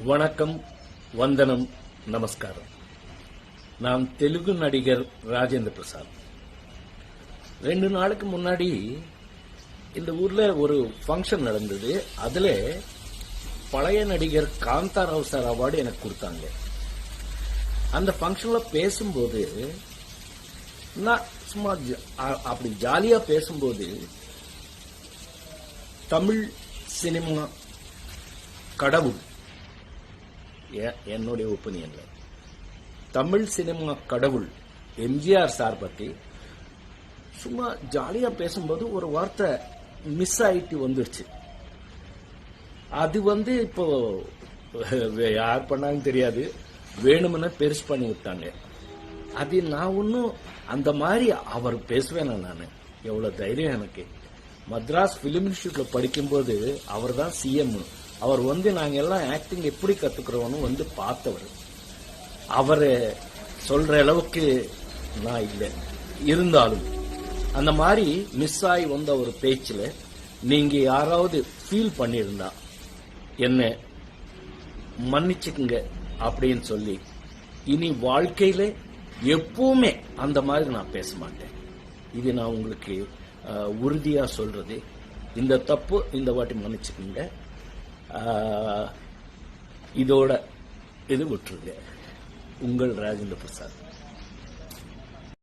வணக்கம், வந்தனம், நமஸ்காரம். நான் தெலுங்கு நடிகர் ராஜேந்திர பிரசாத். 2 நாளுக்கு முன்னாடி இந்த ஊர்ல ஒரு ஃபங்க்ஷன் நடந்தது. அதுல பழைய நடிகர் காந்தாராவ் சார் அவார்டு எனக்கு கொடுத்தாங்க. அந்த ஃபங்க்ஷன்ல பேசும்போது நான் சும்மா அப்படி ஜாலியா பேசும்போது தமிழ் சினிமா கடவுள், என்னுடைய ஒப்பீனியன்ல தமிழ் சினிமா கடவுள் எம்ஜிஆர் சார் பத்தி சும்மா ஜாலியா பேசும்போது ஒரு வார்த்தை மிஸ் ஆயிட்டு வந்துருச்சு. அது இப்போ யார் பண்ணாங்க தெரியாது, வேணும்னு பெருசு பண்ணி விட்டாங்க. அது நான் ஒன்னும் அந்த மாதிரி அவர் பேசுவேன். நான் எவ்வளவு தைரியம் எனக்கு. மദ്രാஸ் பிலிம் இன்ஸ்டியூட்ல படிக்கும்போது அவர் தான் சிஎம். அவர் நாங்க எல்லாம் ஆக்டிங் எப்படி கத்துக்கிறோம்னு பார்த்தவர். அவரு சொல்ற அளவுக்கு நான் இல்லை. இருந்தாலும் அந்த மாதிரி மிஸ் ஆகி வந்த ஒரு பேச்சுல நீங்க யாராவது ஃபீல் பண்ணிருந்தா என்ன மன்னிச்சுக்குங்க அப்படின்னு சொல்லி, இனி வாழ்க்கையில எப்பவுமே அந்த மாதிரி நான் பேச மாட்டேன். இது நான் உங்களுக்கு உறுதியா சொல்றது. இந்த தப்பு இந்த வாட்டி மன்னிச்சுக்குங்க. இதோட இது விட்டுருங்க. உங்கள் ராஜேந்திர பிரசாத்.